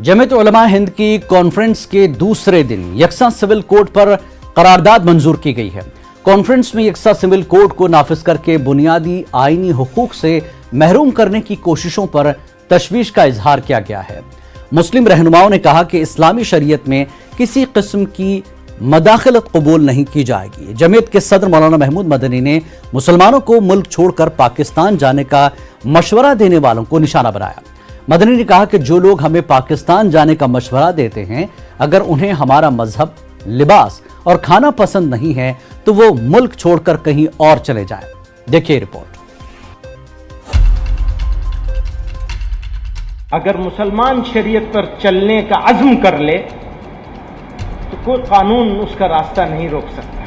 जमीयत उलमा हिंद की कॉन्फ्रेंस के दूसरे दिन यकसा सिविल कोड पर करारदाद मंजूर की गई है। कॉन्फ्रेंस में यकसा सिविल कोड को नाफिज करके बुनियादी आईनी हुकूक से महरूम करने की कोशिशों पर तशवीश का इजहार किया गया है। मुस्लिम रहनुमाओं ने कहा कि इस्लामी शरीयत में किसी किस्म की मदाखलत कबूल नहीं की जाएगी। जमीयत के सदर मौलाना महमूद मदनी ने मुसलमानों को मुल्क छोड़कर पाकिस्तान जाने का मशवरा देने वालों को निशाना बनाया। मदनी ने कहा कि जो लोग हमें पाकिस्तान जाने का मशवरा देते हैं, अगर उन्हें हमारा मजहब, लिबास और खाना पसंद नहीं है तो वो मुल्क छोड़कर कहीं और चले जाएं। देखिए रिपोर्ट। अगर मुसलमान शरीयत पर चलने का अज़्म कर ले तो कोई कानून उसका रास्ता नहीं रोक सकता।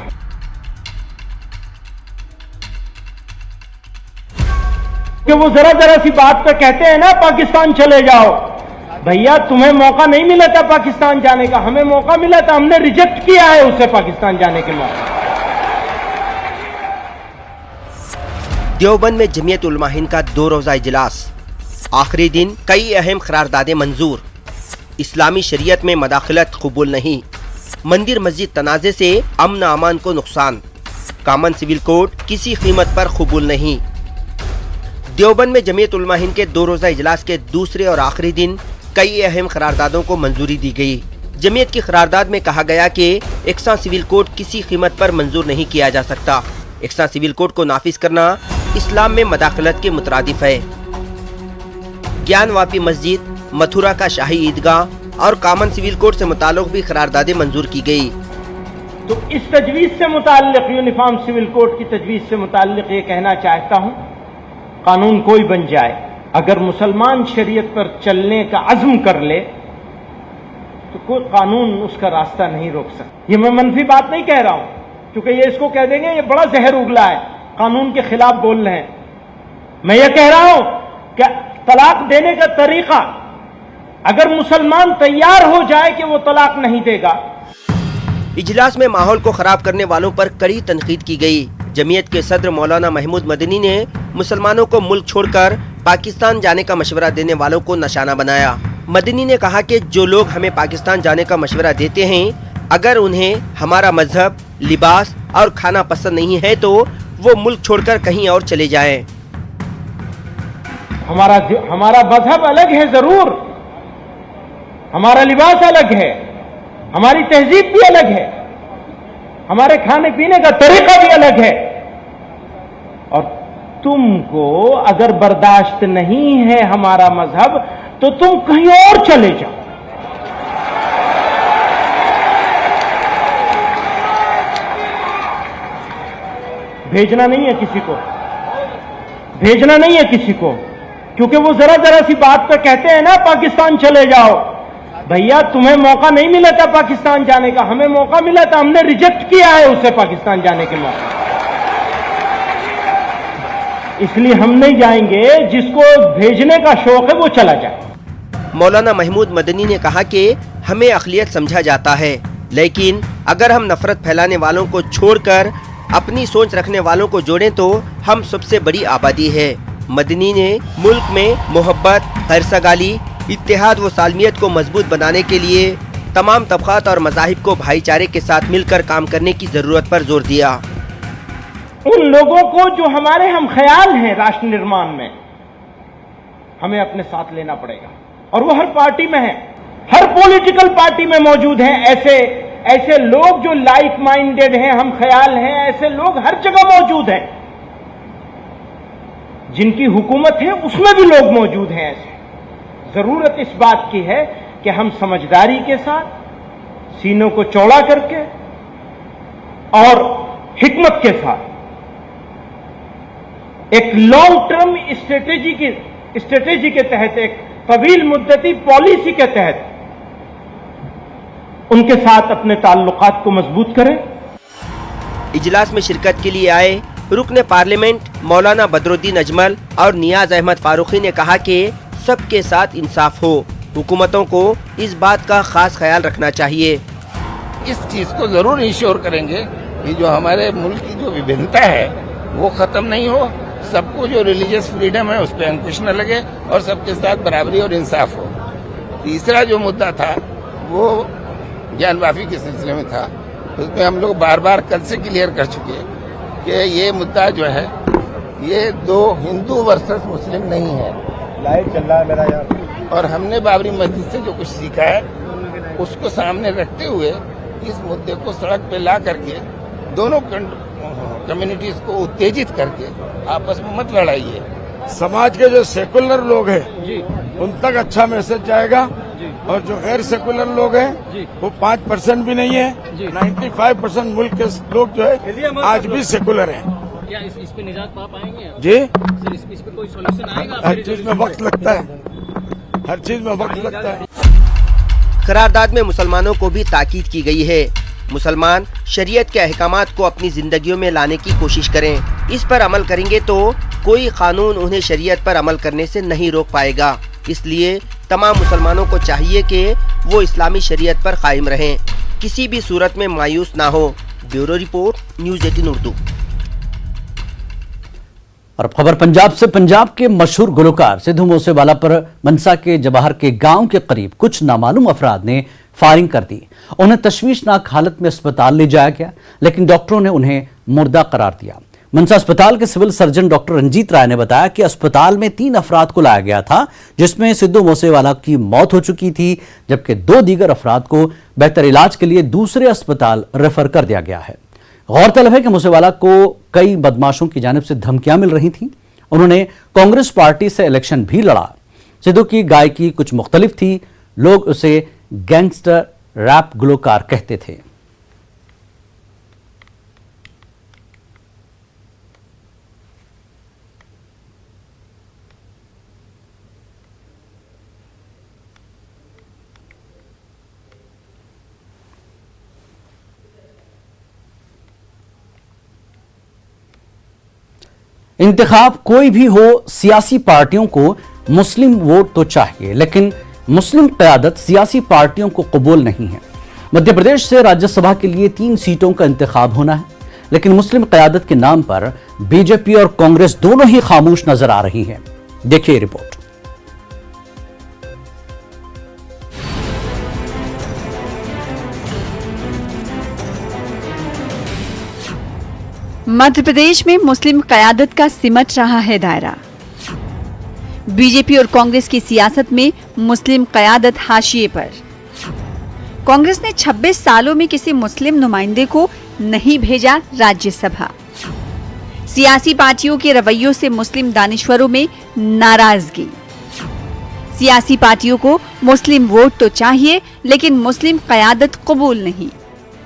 कि वो जरा जरा सी बात पे कहते हैं ना पाकिस्तान चले जाओ। भैया तुम्हें मौका नहीं मिला था पाकिस्तान जाने का, हमें मौका मिला था, हमने रिजेक्ट किया है उसे पाकिस्तान जाने के मौके। देवबंद में जमीयत उलमा हिंद का 2 रोजा इजलास, आखिरी दिन कई अहम करारदादें मंजूर। इस्लामी शरीयत में मदाखलत कबूल नहीं, मंदिर मस्जिद तनाज़े से अमन अमान को नुकसान, कॉमन सिविल कोड किसी कीमत पर कबूल नहीं। देवबंद में जमीयत उलमा हिंद के 2 रोजा इजलास के दूसरे और आखिरी दिन कई अहम करारदादों को मंजूरी दी गई। जमीयत की करारदाद में कहा गया कि यकसा सिविल कोड किसी कीमत पर मंजूर नहीं किया जा सकता। यकसा सिविल कोड को नाफिज करना इस्लाम में मदाखलत के मुतरादिफ है। ज्ञानवापी मस्जिद, मथुरा का शाही ईदगाह और कॉमन सिविल कोड से मुताल्लिक़ भी करारदादें मंजूर की गई। तो इस तजवीज़ से मुताल्लिक़, यूनिफॉर्म सिविल कोड की तजवीज़ से मुताल्लिक़ ये कहना चाहता हूँ, कानून कोई बन जाए, अगर मुसलमान शरीयत पर चलने का अज़्म कर ले तो कोई कानून उसका रास्ता नहीं रोक सकता। ये मैं मनफी बात नहीं कह रहा हूं, क्योंकि ये इसको कह देंगे ये बड़ा जहर उगला है, कानून के खिलाफ बोल रहे हैं। मैं ये कह रहा हूं कि तलाक देने का तरीका, अगर मुसलमान तैयार हो जाए कि वो तलाक नहीं देगा। इजलास में माहौल को खराब करने वालों पर कड़ी तनकीद की गई। जमीयत के सदर मौलाना महमूद मदनी ने मुसलमानों को मुल्क छोड़कर पाकिस्तान जाने का मशवरा देने वालों को निशाना बनाया। मदनी ने कहा कि जो लोग हमें पाकिस्तान जाने का मशवरा देते हैं, अगर उन्हें हमारा मजहब, लिबास और खाना पसंद नहीं है तो वो मुल्क छोड़कर कहीं और चले जाएं। हमारा मजहब अलग है, जरूर हमारा लिबास अलग है, हमारी तहजीब भी अलग है, हमारे खाने पीने का तरीका भी अलग है, और तुमको अगर बर्दाश्त नहीं है हमारा मजहब तो तुम कहीं और चले जाओ। भेजना नहीं है किसी को, भेजना नहीं है किसी को, क्योंकि वो जरा जरा सी बात पे कहते हैं ना पाकिस्तान चले जाओ। भैया तुम्हें मौका नहीं मिला था पाकिस्तान जाने का, हमें मौका मिला था, हमने रिजेक्ट किया है उसे पाकिस्तान जाने के मौके। इसलिए हम नहीं जाएंगे, जिसको भेजने का शौक है वो चला जाए। मौलाना महमूद मदनी ने कहा कि हमें अक़लियत समझा जाता है, लेकिन अगर हम नफरत फैलाने वालों को छोड़कर अपनी सोच रखने वालों को जोड़ें तो हम सबसे बड़ी आबादी है। मदनी ने मुल्क में मोहब्बत, खैरसगाली, इत्तेहाद व सालमियत को मजबूत बनाने के लिए तमाम तबक़ात और मज़ाहिब को भाईचारे के साथ मिलकर काम करने की ज़रूरत पर जोर दिया। उन लोगों को जो हमारे हम ख्याल हैं राष्ट्र निर्माण में, हमें अपने साथ लेना पड़ेगा, और वो हर पार्टी में है, हर पॉलिटिकल पार्टी में मौजूद हैं। ऐसे लोग जो लाइक माइंडेड हैं, हम ख्याल हैं, ऐसे लोग हर जगह मौजूद हैं। जिनकी हुकूमत है उसमें भी लोग मौजूद हैं ऐसे। जरूरत इस बात की है कि हम समझदारी के साथ, सीनों को चौड़ा करके और हिकमत के साथ एक लॉन्ग टर्म स्ट्रेटेजी के तहत, एक तवील मुद्दती पॉलिसी के तहत उनके साथ अपने ताल्लुकात को मजबूत करें। इजलास में शिरकत के लिए आए रुकने पार्लियामेंट मौलाना बदरुद्दीन अजमल और नियाज अहमद फारूकी ने कहा कि सबके साथ इंसाफ हो, हुकूमतों को इस बात का खास ख्याल रखना चाहिए। इस चीज को जरूर इंश्योर करेंगे कि जो हमारे मुल्क की जो विभिन्नता है वो खत्म नहीं हो, सबको जो रिलीजियस फ्रीडम है उस पर अंकुश न लगे और सबके साथ बराबरी और इंसाफ हो। तीसरा जो मुद्दा था वो ज्ञान माफी के सिलसिले में था। उसमें हम लोग बार बार कल से क्लियर कर चुके हैं कि ये मुद्दा जो है ये दो हिंदू वर्सेस मुस्लिम नहीं है। लाइव चल रहा है मेरा यहाँ। और हमने बाबरी मस्जिद से जो कुछ सीखा है उसको सामने रखते हुए इस मुद्दे को सड़क पे ला करके दोनों कम्युनिटीज को उत्तेजित करके आपस में मत लड़ाइए। समाज के जो सेकुलर लोग हैं उन तक अच्छा मैसेज जाएगा और जो गैर सेकुलर लोग हैं वो 5% भी नहीं है। 95% मुल्क के लोग जो है आज भी सेकुलर हैं। क्या इस पे निजात पा पाएंगे जी सर? इस पे कोई सॉल्यूशन आएगा? हर चीज में वक्त लगता है, हर चीज में वक्त लगता है। करारदाद में मुसलमानों को भी ताकीद की गई है मुसलमान शरीयत के अहकामात को अपनी जिंदगियों में लाने की कोशिश करें। इस पर अमल करेंगे तो कोई कानून उन्हें शरीयत पर अमल करने से नहीं रोक पाएगा। इसलिए तमाम मुसलमानों को चाहिए कि वो इस्लामी शरीयत पर कायम रहें, किसी भी सूरत में मायूस ना हो। Bureau report, news 18 Urdu. और खबर पंजाब से। पंजाब के मशहूर गुलकार सिद्धू मूसेवाला पर मनसा के जवाहर के गांव के करीब कुछ नामालूम अफराद ने फायरिंग कर दी। उन्हें तशवीशनाक हालत में अस्पताल ले जाया गया, लेकिन डॉक्टरों ने उन्हें मुर्दा करार दिया। मनसा अस्पताल के सिविल सर्जन डॉक्टर रंजीत राय ने बताया कि अस्पताल में 3 अफराद को लाया गया था, जिसमें सिद्धू मूसेवाला की मौत हो चुकी थी, जबकि 2 दीगर अफराद को बेहतर इलाज के लिए दूसरे अस्पताल रेफर कर दिया गया है। गौरतलब है कि मूसेवाला को कई बदमाशों की जानिब से धमकियां मिल रही थीं। उन्होंने कांग्रेस पार्टी से इलेक्शन भी लड़ा। सिद्धू की गायकी कुछ मुख्तलिफ थी। लोग उसे गैंगस्टर रैप गुलकार कहते थे। इंतखाब कोई भी हो, सियासी पार्टियों को मुस्लिम वोट तो चाहिए, लेकिन मुस्लिम क़यादत सियासी पार्टियों को कबूल नहीं है। मध्य प्रदेश से राज्यसभा के लिए 3 सीटों का इंतखाब होना है, लेकिन मुस्लिम क़यादत के नाम पर बीजेपी और कांग्रेस दोनों ही खामोश नजर आ रही हैं। देखिए रिपोर्ट। मध्य प्रदेश में मुस्लिम क़यादत का सिमट रहा है दायरा। बीजेपी और कांग्रेस की सियासत में मुस्लिम क़यादत हाशिए पर। कांग्रेस ने 26 सालों में किसी मुस्लिम नुमाइंदे को नहीं भेजा राज्यसभा। सियासी पार्टियों के रवैयों से मुस्लिम दानिश्वरों में नाराजगी। सियासी पार्टियों को मुस्लिम वोट तो चाहिए, लेकिन मुस्लिम क़यादत कबूल नहीं।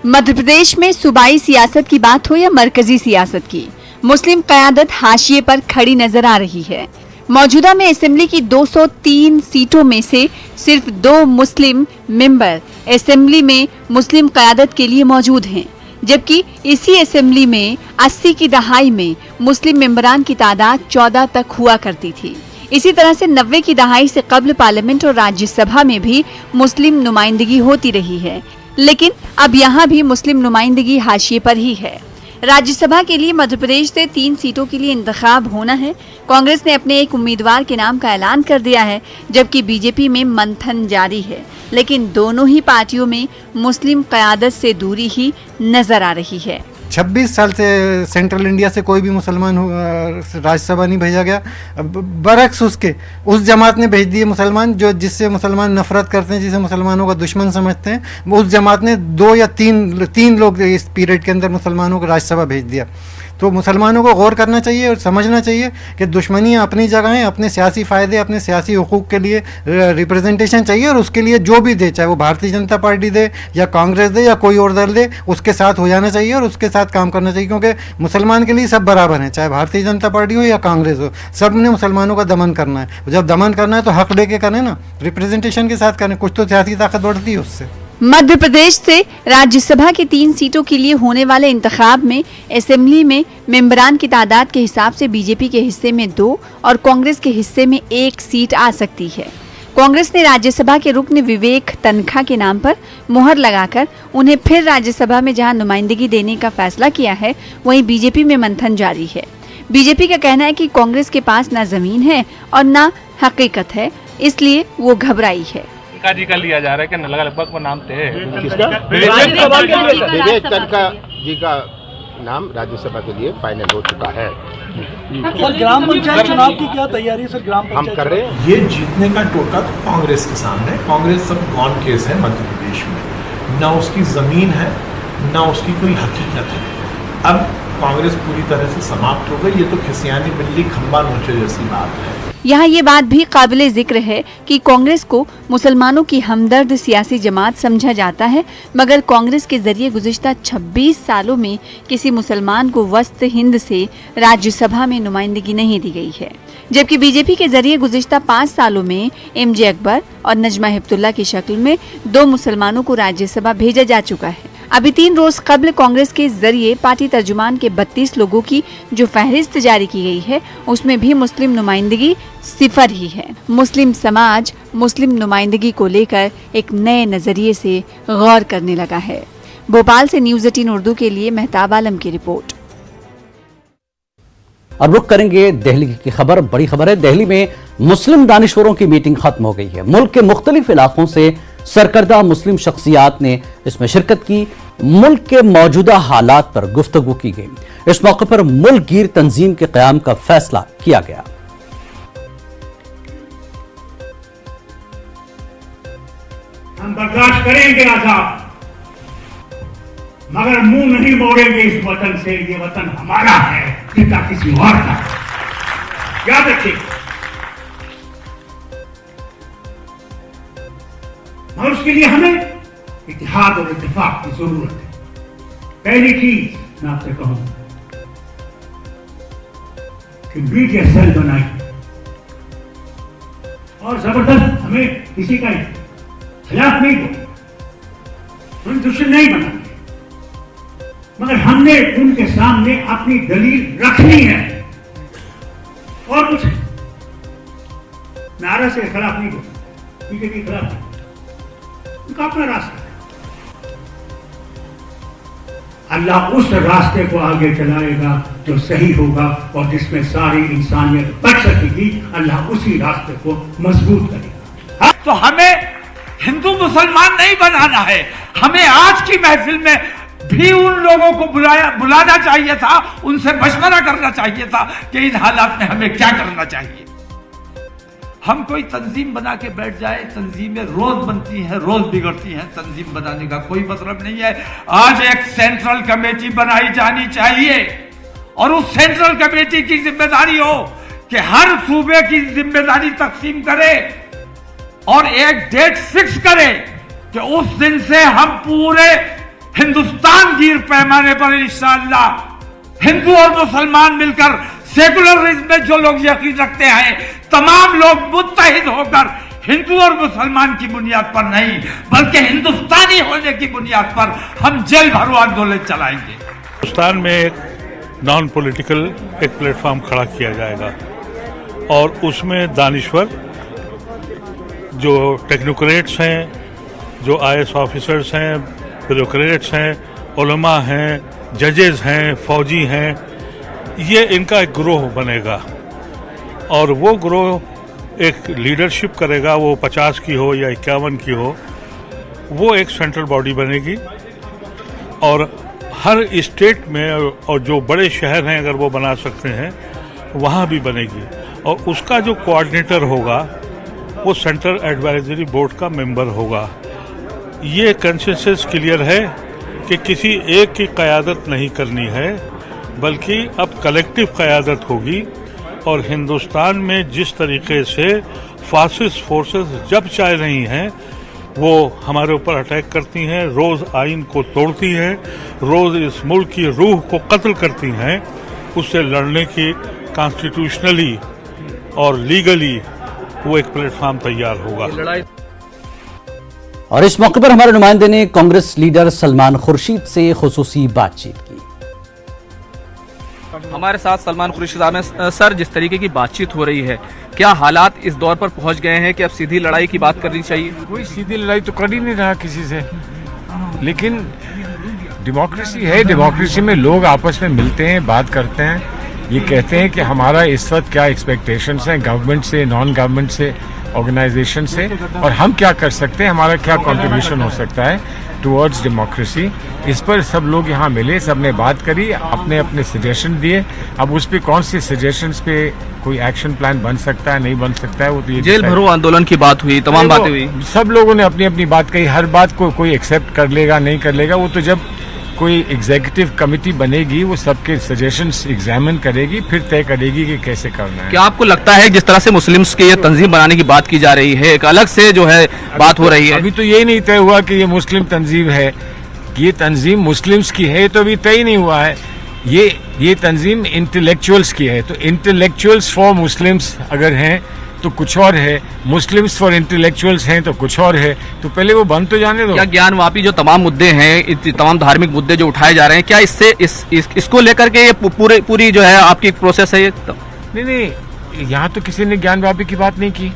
मध्य प्रदेश में सूबाई सियासत की बात हो या मरकजी सियासत की, मुस्लिम क़यादत हाशिए पर खड़ी नजर आ रही है। मौजूदा में असेंबली की 203 सीटों में से सिर्फ 2 मुस्लिम मेंबर असेंबली में मुस्लिम क़यादत के लिए मौजूद हैं, जबकि इसी असेंबली में 80 की दहाई में मुस्लिम मेंबरान की तादाद 14 तक हुआ करती थी। इसी तरह से 90 की दहाई से कब्ल पार्लियामेंट और राज्यसभा में भी मुस्लिम नुमाइंदगी होती रही है, लेकिन अब यहाँ भी मुस्लिम नुमाइंदगी हाशिए पर ही है। राज्यसभा के लिए मध्य प्रदेश से 3 सीटों के लिए इंतखाब होना है। कांग्रेस ने अपने एक उम्मीदवार के नाम का ऐलान कर दिया है, जबकि बीजेपी में मंथन जारी है, लेकिन दोनों ही पार्टियों में मुस्लिम क़यादत से दूरी ही नजर आ रही है। 26 साल से सेंट्रल इंडिया से कोई भी मुसलमान राज्यसभा नहीं भेजा गया। बरक्स उसके उस जमात ने भेज दिए मुसलमान जो जिससे मुसलमान नफरत करते हैं, जिसे मुसलमानों का दुश्मन समझते हैं। उस जमात ने 2 या 3 लोग इस पीरियड के अंदर मुसलमानों को राज्यसभा भेज दिया। तो मुसलमानों को गौर करना चाहिए और समझना चाहिए कि दुश्मनियाँ अपनी जगह हैं, अपने सियासी फ़ायदे, अपने सियासी हुकूक के लिए रिप्रेजेंटेशन चाहिए, और उसके लिए जो भी दे, चाहे वो भारतीय जनता पार्टी दे या कांग्रेस दे या कोई और दल दे, उसके साथ हो जाना चाहिए और उसके साथ काम करना चाहिए, क्योंकि मुसलमान के लिए सब बराबर हैं, चाहे भारतीय जनता पार्टी हो या कांग्रेस हो, सब ने मुसलमानों का दमन करना है। जब दमन करना है तो हक लेके करें ना, रिप्रेजेंटेशन के साथ करें, कुछ तो सियासी ताकत बढ़ती है उससे। मध्य प्रदेश से राज्यसभा की 3 सीटों के लिए होने वाले इंतखाब में असेंबली में मेंबरान की तादाद के हिसाब से बीजेपी के हिस्से में 2 और कांग्रेस के हिस्से में 1 सीट आ सकती है। कांग्रेस ने राज्यसभा के रुकन विवेक तनखा के नाम पर मुहर लगाकर उन्हें फिर राज्यसभा में जहां नुमाइंदगी देने का फैसला किया है, वहीं बीजेपी में मंथन जारी है। बीजेपी का कहना है कि कांग्रेस के पास न जमीन है और न हकीकत है, इसलिए वो घबराई है। तनखा जी का लिया जा रहा है कि लगभग वो नाम थे विवेक तनखा जी का नाम राज्यसभा के लिए फाइनल हो चुका है। सर ग्राम पंचायत चुनाव की क्या तैयारी है सर? ग्राम हम कर रहे हैं। ये जीतने का टोटा तो कांग्रेस के सामने, कांग्रेस सब गॉन केस है मध्य प्रदेश में, ना उसकी जमीन है ना उसकी कोई हकीकत है। अब कांग्रेस पूरी तरह से समाप्त हो गई। ये तो खिसियानी बिल्ली खंबा नोचे जैसी बात है। यहाँ ये बात भी काबिले जिक्र है कि कांग्रेस को मुसलमानों की हमदर्द सियासी जमात समझा जाता है, मगर कांग्रेस के जरिए गुज़िश्ता 26 सालों में किसी मुसलमान को वस्त हिंद से राज्यसभा में नुमाइंदगी नहीं दी गई है। जबकि बीजेपी के जरिए गुज़िश्ता 5 सालों में एमजे अकबर और नजमा हिप्तुल्लाह की शक्ल में 2 मुसलमानों को राज्यसभा भेजा जा चुका है। अभी 3 रोज कबल कांग्रेस के जरिए पार्टी तर्जुमान के 32 लोगों की जो फहरिस्त जारी की गई है, उसमें भी मुस्लिम नुमाइंदगी 0 ही है। मुस्लिम समाज मुस्लिम नुमाइंदगी को लेकर एक नए नजरिए से गौर करने लगा है। भोपाल से न्यूज़ 18 उर्दू के लिए मेहताब आलम की रिपोर्ट। अब रुख करेंगे दिल्ली की खबर। बड़ी खबर है, दिल्ली में मुस्लिम दानिशवरों की मीटिंग खत्म हो गई है। मुल्क के मुख्तलिफ इलाकों से सरकर्दा मुस्लिम शख्सियात ने इसमें शिरकत की। मुल्क के मौजूदा हालात पर गुफ्तगू की गई। इस मौके पर मुल्क गिर तंजीम के क़याम का फैसला किया गया। हम बर्दाश्त करेंगे आजाद, मगर मुंह नहीं मोड़ेंगे इस वतन से। ये वतन हमारा है, पिता किसी और का। याद रखिए, और उसके लिए हमें इत्तेहाद और इत्तेफाक की जरूरत है। पहली चीज मैं आपसे कहूं कि मीडिया सेल बनाई और जबरदस्त हमें किसी का खिलाफ नहीं बोला, हम दुश्मन नहीं बनाते, मगर हमने उनके सामने अपनी दलील रखनी है और कुछ नारा से खिलाफ नहीं बोला, बीजेपी के खिलाफ नहीं, उनका अपना रास्ता है। अल्लाह उस रास्ते को आगे चलाएगा जो सही होगा और जिसमें सारी इंसानियत बच सकेगी। अल्लाह उसी रास्ते को मजबूत करेगा। तो हमें हिंदू मुसलमान नहीं बनाना है, हमें आज की महफिल में भी उन लोगों को बुलाना चाहिए था, उनसे मशवरा करना चाहिए था कि इन हालात में हमें क्या करना चाहिए। हम कोई तंजीम बना के बैठ जाए, तंजीमें रोज बनती हैं, रोज बिगड़ती हैं, तंजीम बनाने का कोई मतलब नहीं है। आज एक सेंट्रल कमेटी बनाई जानी चाहिए और उस सेंट्रल कमेटी की जिम्मेदारी हो कि हर सूबे की जिम्मेदारी तकसीम करे और एक डेट फिक्स करे कि उस दिन से हम पूरे हिंदुस्तान गिर पैमाने पर इंशाअल्लाह हिंदू और मुसलमान मिलकर सेकुलरिज्म में जो लोग यकीन रखते हैं, तमाम लोग मुत्तहिद होकर हिंदू और मुसलमान की बुनियाद पर नहीं बल्कि हिंदुस्तानी होने की बुनियाद पर हम जेल भरो आंदोलन चलाएंगे। हिंदुस्तान में एक नॉन पॉलिटिकल एक प्लेटफॉर्म खड़ा किया जाएगा और उसमें दानिश्वर जो टेक्नोक्रेट्स हैं, जो IAS ऑफिसर्स हैं, ब्यूरोक्रेट्स हैं, उलमा हैं, जजेस हैं, फौजी हैं, ये इनका एक ग्रोह बनेगा और वो ग्रोह एक लीडरशिप करेगा। वो 50 की हो या 51 की हो, वो एक सेंट्रल बॉडी बनेगी और हर स्टेट में और जो बड़े शहर हैं अगर वो बना सकते हैं वहाँ भी बनेगी और उसका जो कोऑर्डिनेटर होगा वो सेंट्रल एडवाइजरी बोर्ड का मेंबर होगा। ये कंसेंसस क्लियर है कि किसी एक की क़यादत नहीं करनी है बल्कि अब कलेक्टिव क़यादत होगी और हिंदुस्तान में जिस तरीके से फासिस्ट फोर्सेस जब चाह रही हैं वो हमारे ऊपर अटैक करती हैं, रोज़ आइन को तोड़ती हैं, रोज़ इस मुल्क की रूह को कत्ल करती हैं, उससे लड़ने की कॉन्स्टिट्यूशनली और लीगली वो एक प्लेटफॉर्म तैयार होगा। और इस मौके पर हमारे नुमाइंदे ने कांग्रेस लीडर सलमान खुर्शीद से खुसूसी बातचीत की। हमारे साथ सलमान खुर्शीद साहब हैं। सर, जिस तरीके की बातचीत हो रही है, क्या हालात इस दौर पर पहुंच गए हैं कि अब सीधी लड़ाई की बात करनी चाहिए? कोई सीधी लड़ाई तो कर ही नहीं रहा किसी से, लेकिन डेमोक्रेसी है, डेमोक्रेसी में लोग आपस में मिलते हैं, बात करते हैं, ये कहते हैं कि हमारा इस वक्त क्या एक्सपेक्टेशंस हैं गवर्नमेंट से, नॉन गवर्नमेंट से, ऑर्गेनाइजेशन से और हम क्या कर सकते हैं, हमारा क्या कंट्रीब्यूशन हो सकता है टुवर्ड्स डेमोक्रेसी। इस पर सब लोग यहाँ मिले, सब ने बात करी, अपने अपने सजेशन दिए। अब उस पर कौन से सजेशंस पे कोई एक्शन प्लान बन सकता है, नहीं बन सकता है, वो तो ये जेल भरो आंदोलन की बात हुई, तमाम बातें हुई, सब लोगों ने अपनी अपनी बात कही। हर बात को कोई एक्सेप्ट कर लेगा नहीं कर लेगा, वो तो जब कोई एग्जीक्यूटिव कमेटी बनेगी वो सबके सजेशंस एग्जामिन करेगी, फिर तय करेगी कि कैसे करना है। क्या आपको लगता है जिस तरह से मुस्लिम्स के ये तंजीम बनाने की बात की जा रही है, एक अलग से जो है बात हो रही है? अभी तो ये नहीं तय हुआ कि ये मुस्लिम तंजीम है, ये तंजीम मुस्लिम्स की है, तो अभी तय नहीं हुआ है। ये तंजीम इंटेलेक्चुअल्स की है, तो इंटेलेक्चुअल्स फॉर मुस्लिम्स अगर हैं तो कुछ और है, मुस्लिम्स फॉर इंटेलेक्चुअल्स हैं तो कुछ और है, तो पहले वो बंद तो जाने दो। क्या ज्ञानवापी जो तमाम मुद्दे हैं, तमाम धार्मिक मुद्दे जो उठाए जा रहे हैं, क्या इससे इसको लेकर के ये पूरी जो है आपकी प्रोसेस है ये? नहीं, यहाँ तो किसी ने ज्ञानवापी की बात नहीं की,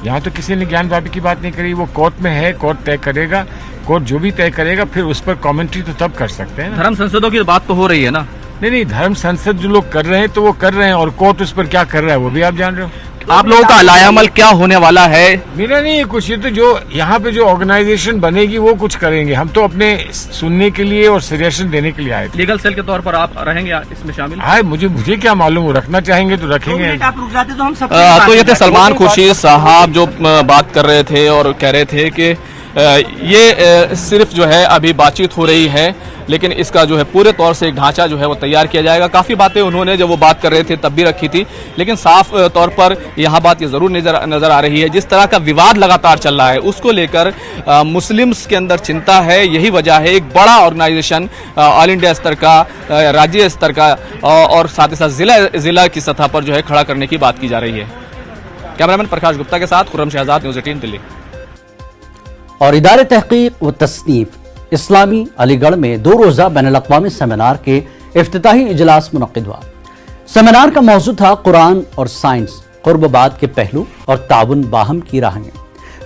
यहाँ तो किसी ने ज्ञानवापी की बात नहीं करी। वो कोर्ट में है, कोर्ट तय करेगा, कोर्ट जो भी तय करेगा फिर उस पर कमेंट्री तो तब कर सकते हैं ना। धर्म संसदों की बात तो हो रही है ना? नहीं, धर्म संसद जो लोग कर रहे हैं तो वो कर रहे हैं, और कोर्ट उस पर क्या कर रहा है वो भी आप जान रहे हो। आप लोगों का लायामल क्या होने वाला है? मेरा नहीं है कुछ, ये तो जो यहाँ पे जो ऑर्गेनाइजेशन बनेगी वो कुछ करेंगे। हम तो अपने सुनने के लिए और सजेशन देने के लिए आए थे। लीगल सेल के तौर पर आप रहेंगे इसमें शामिल? हाँ, मुझे क्या मालूम, वो रखना चाहेंगे तो रखेंगे। आप रुक जाते तो हम सब तो ये थे सलमान खुर्शीद साहब जो बात कर रहे थे और कह रहे थे कि ये सिर्फ जो है अभी बातचीत हो रही है, लेकिन इसका जो है पूरे तौर से एक ढांचा जो है वो तैयार किया जाएगा। काफ़ी बातें उन्होंने जब वो बात कर रहे थे तब भी रखी थी, लेकिन साफ तौर पर यहाँ बात ये ज़रूर नज़र आ रही है, जिस तरह का विवाद लगातार चल रहा है उसको लेकर मुस्लिम्स के अंदर चिंता है। यही वजह है एक बड़ा ऑर्गेनाइजेशन ऑल इंडिया स्तर का, राज्य स्तर का और साथ ही साथ ज़िला की सतह पर जो है खड़ा करने की बात की जा रही है। कैमरामैन प्रकाश गुप्ता के साथ खुर्रम शहजाद, न्यूज़ 18 दिल्ली। और इदारे तहकीक व तसनीफ इस्लामी अलीगढ़ में 2 रोज़ा बैनुल-अक़वामी सेमिनार के इफ्तिताही इजलास मुनक़्क़िद हुआ। सेमिनार का मौजू था कुरान और साइंस, क़ुर्ब-बाद के पहलू और ताउन बाहम की राहें।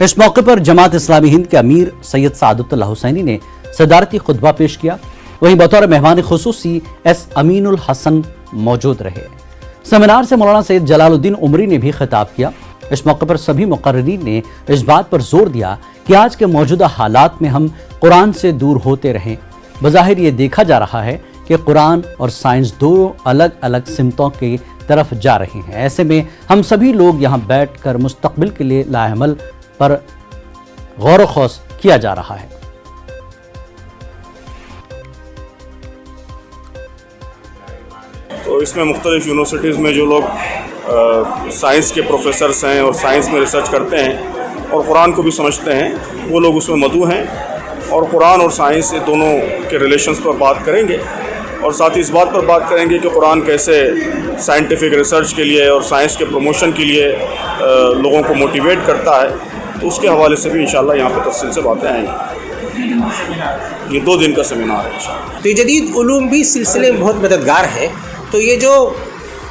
इस मौके पर जमात इस्लामी हिंद के अमीर सैयद सादतुल्लाह हुसैनी ने सदारती खुतबा पेश किया, वहीं बतौर मेहमान खुसूसी एस अमीनुल हसन मौजूद रहे। सेमिनार से मौलाना सैयद जलालुद्दीन उमरी ने भी खिताब किया। इस मौके पर सभी मुक़र्रिरीन ने इस बात पर जोर दिया कि आज के मौजूदा हालात में हम कुरान से दूर होते रहें। बज़ाहिर ये देखा जा रहा है कि कुरान और साइंस दो अलग अलग सिमतों की तरफ जा रहे हैं। ऐसे में हम सभी लोग यहाँ बैठकर मुस्तक़बिल के लिए लाअमल पर गौर ख़ौस किया जा रहा है। तो इसमें मुख्तलिफ यूनिवर्सिटीज़ में जो लोग साइंस के प्रोफेसर्स हैं और साइंस में रिसर्च करते हैं और कुरान को भी समझते हैं, वो लोग उसमें मदऊ हैं और कुरान और साइंस ये दोनों के रिलेशंस पर बात करेंगे और साथ ही इस बात पर बात करेंगे कि कुरान कैसे साइंटिफिक रिसर्च के लिए और साइंस के प्रमोशन के लिए लोगों को मोटिवेट करता है। तो उसके हवाले से भी इंशाल्लाह यहाँ पर तफसील से बातें आएंगी। ये 2 दिन का सेमिनार है इंशाल्लाह। तो ये जदीद उलूम भी सिलसिले में बहुत मददगार है। तो ये जो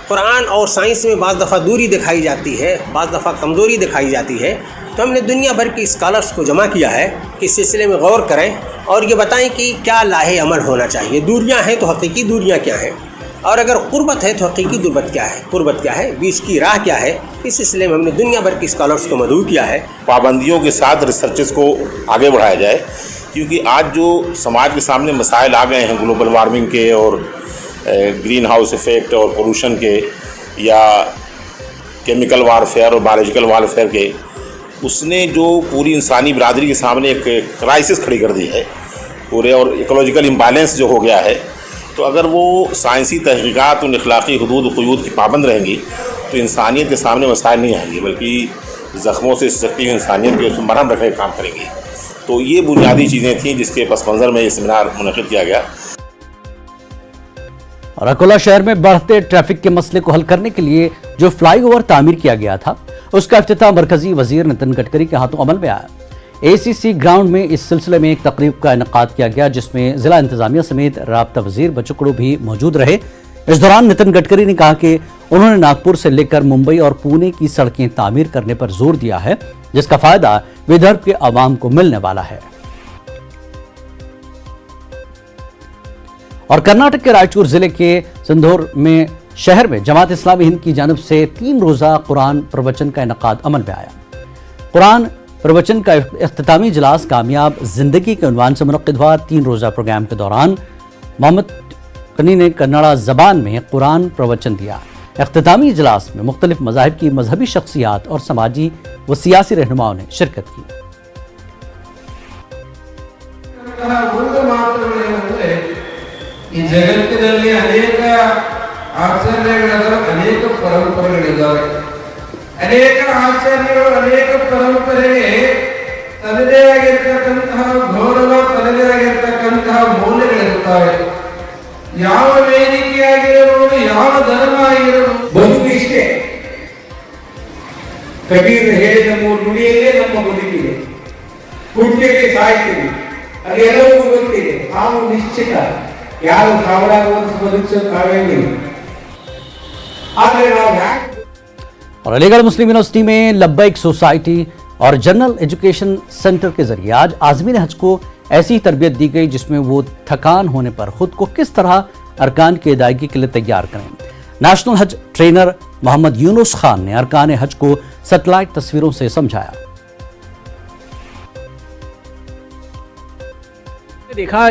कुरान और साइंस में बाज़ दफ़ा दूरी दिखाई जाती है, बाज़ दफ़ा कमज़ोरी दिखाई जाती है, तो हमने दुनिया भर के स्कॉलर्स को जमा किया है कि इस सिलसिले में गौर करें और ये बताएं कि क्या लाहे अमल होना चाहिए। दूरियां हैं तो हकीकी दूरियां क्या हैं, और अगर कुर्बत है तो हकीकी दुर्बत क्या है, कुर्बत क्या है, बीच की राह क्या है। इस सिलसिले में हमने दुनिया भर के स्कॉलर्स को मदऊ किया है। पाबंदियों के साथ रिसर्चेस को आगे बढ़ाया जाए, क्योंकि आज जो समाज के सामने मसाइल आ गए हैं ग्लोबल वार्मिंग के और ग्रीन हाउस इफ़ेक्ट और पोल्यूशन के या केमिकल वारफेयर और बायोलॉजिकल वारफेयर के, उसने जो पूरी इंसानी बिरादरी के सामने एक क्राइसिस खड़ी कर दी है पूरे, और इकोलॉजिकल इम्बैलेंस जो हो गया है। तो अगर वो साइंसी तहक़ीक़ात और अखलाक़ी हुदूद क़ुयूद की पाबंद रहेंगी तो इंसानियत के सामने मसाइल नहीं आएंगे, बल्कि ज़ख्मों से सकती हुई इंसानियत के उसमें मरहम रखने का काम करेंगी। तो ये बुनियादी चीज़ें थीं जिसके पस मंज़र में ये सेमिनार मुनक़्क़िद किया गया। और अकोला शहर में बढ़ते ट्रैफिक के मसले को हल करने के लिए जो फ्लाईओवर तामीर किया गया था उसका इफ्तिताह मरकजी वजीर नितिन गडकरी के हाथों अमल में आया। ACC ग्राउंड में इस सिलसिले में एक तकरीब का इनेकाद किया गया, जिसमें जिला इंतजामिया समेत राब्ता वजीर बचुकड़ू भी मौजूद रहे। इस दौरान नितिन गडकरी ने कहा कि उन्होंने नागपुर से लेकर मुंबई और पुणे की सड़कें तामीर करने पर जोर दिया है, जिसका फायदा विदर्भ के आवाम को मिलने वाला है। और कर्नाटक के रायचूर जिले के सिंधोर में शहर में जमात इस्लामी हिंद की जानिब से 3 रोज़ा कुरान प्रवचन का इनेकाद अमल में आया। कुरान प्रवचन का इख्तितामी इजलास कामयाब जिंदगी के उन्वान से मुनक्किद हुआ। 3 रोज़ा प्रोग्राम के दौरान मोहम्मद कनी ने कन्नड़ा जबान में कुरान प्रवचन दिया। इख्तितामी इजलास में मुख्तलिफ मज़ाहिब की मजहबी शख्सियात और समाजी व सियासी रहनुमाओं ने शिरकत की। ಈ ಜಗತ್ತಿನಲ್ಲಿ ಅನೇಕ ಆಚರಣೆಗಳಿದ್ದಾವೆ, ಅನೇಕ ಪರಂಪರೆಗಳಿದ್ದಾವೆ. ಅನೇಕ ಆಚರಣೆಗಳು, ಅನೇಕ ಪರಂಪರೆಗೆ ತನ್ನದೇ ಆಗಿರ್ತಕ್ಕಂತಹ ಗೌರವ, ತನ್ನದೇ ಆಗಿರ್ತಕ್ಕಂತಹ ಮೌಲ್ಯಗಳಿರ್ತವೆ. ಯಾವ ವೇದಿಕೆಯಾಗಿರಬಹುದು, ಯಾವ ಧರ್ಮ ಆಗಿರಬಹುದು, ಬದುಕಿಷ್ಟೇ. ಕಬೀರ್ ಹೇಳಿದ 3 ನುಡಿಯಲ್ಲೇ ನಮ್ಮ ಬದುಕಿದೆ. ಹುಟ್ಟಿಗೆ ಸಾಯ್ತೀವಿ, ಅದೆಲ್ಲವೂ ಗೊತ್ತಿದೆ. ನಾವು ನಿಶ್ಚಿತ ಯಾರು ಸಾವಿರಾರು ಬದುಕಬೇಕಾಗಿಲ್ಲ. ಆದರೆ ನಾವು और अलीगढ़ मुस्लिम यूनिवर्सिटी में लब्बैक सोसाइटी और जनरल एजुकेशन सेंटर के जरिए आज आज़मीन हज को ऐसी तरबियत दी गई जिसमें वो थकान होने पर खुद को किस तरह अरकान की अदायगी के लिए तैयार करें। नेशनल हज ट्रेनर मोहम्मद यूनुस खान ने अरकान हज को सैटेलाइट तस्वीरों से समझाया। देखा,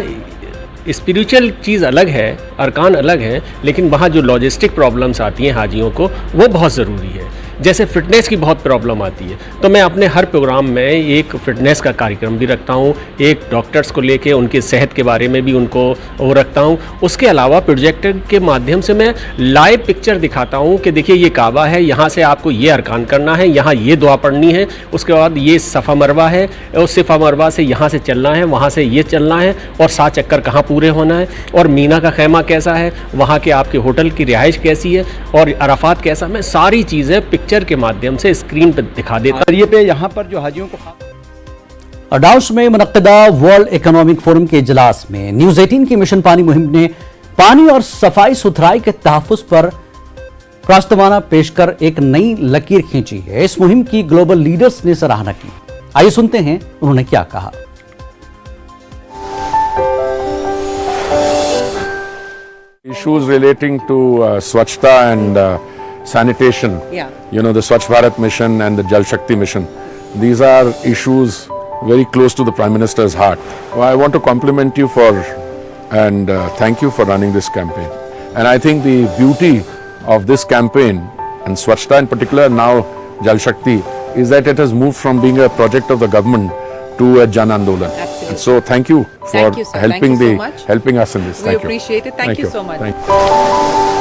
स्पिरिचुअल चीज़ अलग है, अरकान अलग है, लेकिन वहाँ जो लॉजिस्टिक प्रॉब्लम्स आती हैं हाजियों को, वो बहुत ज़रूरी है। जैसे फिटनेस की बहुत प्रॉब्लम आती है, तो मैं अपने हर प्रोग्राम में एक फ़िटनेस का कार्यक्रम भी रखता हूँ। एक डॉक्टर्स को लेके उनके सेहत के बारे में भी उनको वो रखता हूँ। उसके अलावा प्रोजेक्टर के माध्यम से मैं लाइव पिक्चर दिखाता हूँ कि देखिए ये काबा है, यहाँ से आपको ये अरकान करना है, यहाँ ये दुआ पढ़नी है, उसके बाद ये सफ़ा मरवा है, और सफ़ा मरवा से यहाँ से चलना है, वहाँ से ये चलना है, और 7 चक्कर कहाँ पूरे होना है, और मीना का खैमा कैसा है, वहाँ के आपके होटल की रिहाइश कैसी है, और अराफात कैसा। मैं सारी चीज़ें पिक्चर के माध्यम से स्क्रीन पर दिखा देता। ये पे यहाँ पर जो हाजियों को और डाउस में मुनक्किदा वर्ल्ड इकोनॉमिक फोरम के इजलास में न्यूज़ 18 की मिशन पानी मुहिम ने पानी और सफाई सुथराई के तहफ़्फ़ुज़ पर प्रस्तावना पेश कर एक नई लकीर खींची है। इस मुहिम की ग्लोबल लीडर्स ने सराहना की। आइए सुनते हैं उन्होंने क्या कहा। Issues relating to Swachhta and sanitation, you know, the Swachh Bharat mission and the Jal Shakti mission. These are issues very close to the Prime Minister's heart. Well, I want to compliment you for and thank you for running this campaign. And I think the beauty of this campaign and Swachhta in particular, now Jal Shakti, is that it has moved from being a project of the government to a Jan Andolan. And so thank you for helping us in this. We appreciate it. Thank you so much. Thank you.